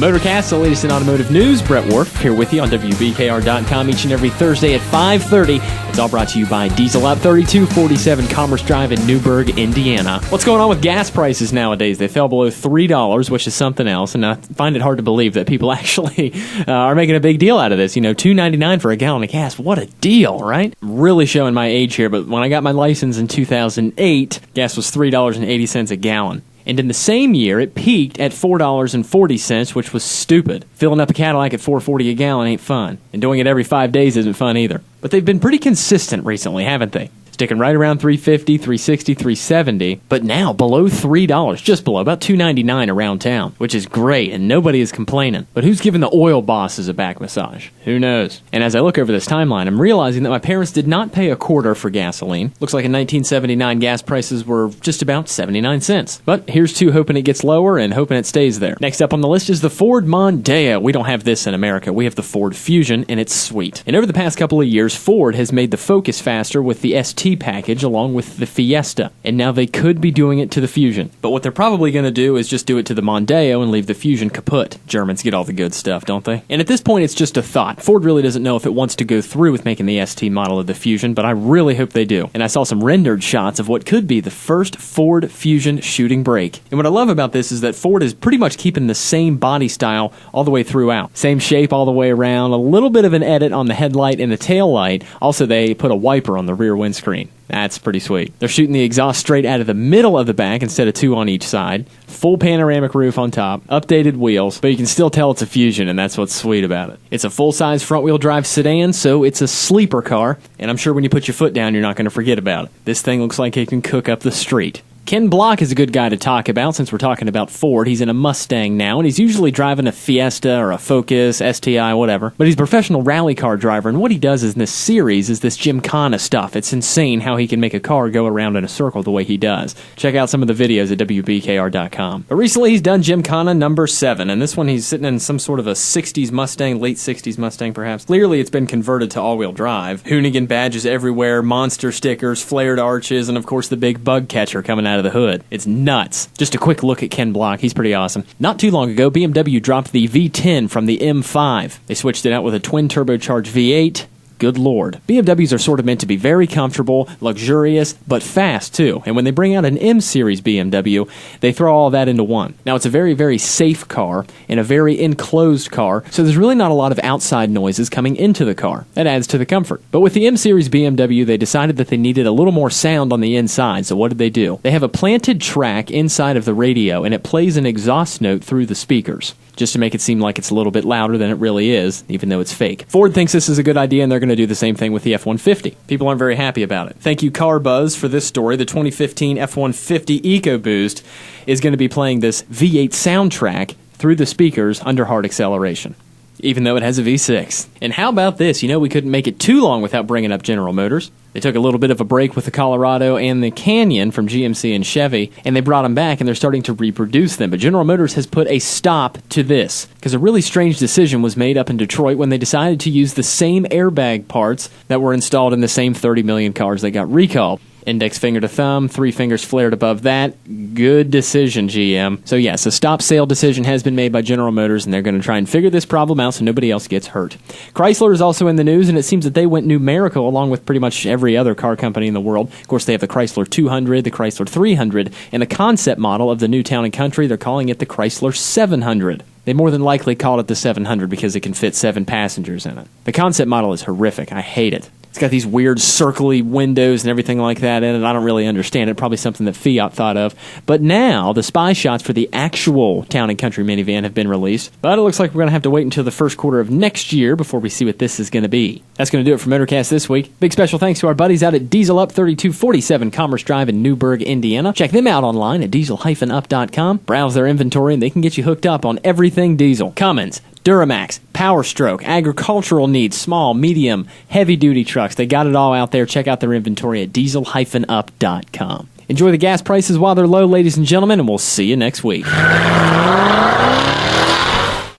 MotorCast, the latest in automotive news. Brett Worf here with you on WBKR.com each and every Thursday at 5:30. It's all brought to you by Diesel Up, 3247 Commerce Drive in Newburgh, Indiana. What's going on with gas prices nowadays? They fell below $3, which is something else, and I find it hard to believe that people actually are making a big deal out of this. You know, $2.99 for a gallon of gas. What a deal, right? Really showing my age here, but when I got my license in 2008, gas was $3.80 a gallon. And in the same year, it peaked at $4.40, which was stupid. Filling up a Cadillac at $4.40 a gallon ain't fun. And doing it every 5 days isn't fun either. But they've been pretty consistent recently, haven't they? Sticking right around $3.50, $3.60, $3.70, but now below $3, just below, about $2.99 around town, which is great, and nobody is complaining. But who's giving the oil bosses a back massage? Who knows? And as I look over this timeline, I'm realizing that my parents did not pay a quarter for gasoline. Looks like in 1979, gas prices were just about 79 cents. But here's to hoping it gets lower and hoping it stays there. Next up on the list is the Ford Mondeo. We don't have this in America. We have the Ford Fusion, and it's sweet. And over the past couple of years, Ford has made the Focus faster with the ST package along with the Fiesta, and now they could be doing it to the Fusion. But what they're probably going to do is just do it to the Mondeo and leave the Fusion kaput. Germans get all the good stuff, don't they? And at this point, it's just a thought. Ford really doesn't know if it wants to go through with making the ST model of the Fusion, but I really hope they do. And I saw some rendered shots of what could be the first Ford Fusion shooting brake. And what I love about this is that Ford is pretty much keeping the same body style all the way throughout. Same shape all the way around, a little bit of an edit on the headlight and the tail light. Also, they put a wiper on the rear windscreen. That's pretty sweet. They're shooting the exhaust straight out of the middle of the back instead of two on each side. Full panoramic roof on top. Updated wheels. But you can still tell it's a Fusion, and that's what's sweet about it. It's a full-size front-wheel drive sedan, so it's a sleeper car. And I'm sure when you put your foot down, you're not going to forget about it. This thing looks like it can cook up the street. Ken Block is a good guy to talk about since we're talking about Ford. He's in a Mustang now, and he's usually driving a Fiesta or a Focus, STI, whatever. But he's a professional rally car driver, and what he does in this series is this Gymkhana stuff. It's insane how he can make a car go around in a circle the way he does. Check out some of the videos at WBKR.com. But recently he's done Gymkhana number 7, and this one he's sitting in some sort of a 60s Mustang, late 60s Mustang perhaps. Clearly it's been converted to all-wheel drive. Hoonigan badges everywhere, monster stickers, flared arches, and of course the big bug catcher coming out of the hood. It's nuts. Just a quick look at Ken Block. He's pretty awesome. Not too long ago, BMW dropped the V10 from the M5. They switched it out with a twin turbocharged V8. Good Lord. BMWs are sort of meant to be very comfortable, luxurious, but fast too. And when they bring out an M-Series BMW, they throw all that into one. Now, it's a very, very safe car and a very enclosed car, so there's really not a lot of outside noises coming into the car. That adds to the comfort. But with the M-Series BMW, they decided that they needed a little more sound on the inside, so what did they do? They have a planted track inside of the radio, and it plays an exhaust note through the speakers, just to make it seem like it's a little bit louder than it really is, even though it's fake. Ford thinks this is a good idea, and they're going to do the same thing with the F-150. People aren't very happy about it. Thank you, Car Buzz, for this story. The 2015 F-150 EcoBoost is going to be playing this V8 soundtrack through the speakers under hard acceleration, even though it has a V6. And how about this? You know, we couldn't make it too long without bringing up General Motors. They took a little bit of a break with the Colorado and the Canyon from GMC and Chevy, and they brought them back, and they're starting to reproduce them. But General Motors has put a stop to this, because a really strange decision was made up in Detroit when they decided to use the same airbag parts that were installed in the same 30 million cars that got recalled. Index finger to thumb, 3 fingers flared above that. Good decision, GM. So yes, a stop sale decision has been made by General Motors, and they're going to try and figure this problem out so nobody else gets hurt. Chrysler is also in the news, and it seems that they went numerical along with pretty much every other car company in the world. Of course, they have the Chrysler 200, the Chrysler 300, and the concept model of the new Town & Country, they're calling it the Chrysler 700. They more than likely called it the 700 because it can fit 7 passengers in it. The concept model is horrific. I hate it. It's got these weird circly windows and everything like that in it. I don't really understand it. Probably something that Fiat thought of. But now, the spy shots for the actual Town & Country minivan have been released. But it looks like we're going to have to wait until the first quarter of next year before we see what this is going to be. That's going to do it for MotorCast this week. Big special thanks to our buddies out at Diesel Up, 3247 Commerce Drive in Newburgh, Indiana. Check them out online at diesel-up.com. Browse their inventory, and they can get you hooked up on everything diesel. Cummins, Duramax, Power Stroke, agricultural needs, small, medium, heavy-duty trucks. They got it all out there. Check out their inventory at diesel-up.com. Enjoy the gas prices while they're low, ladies and gentlemen, and we'll see you next week.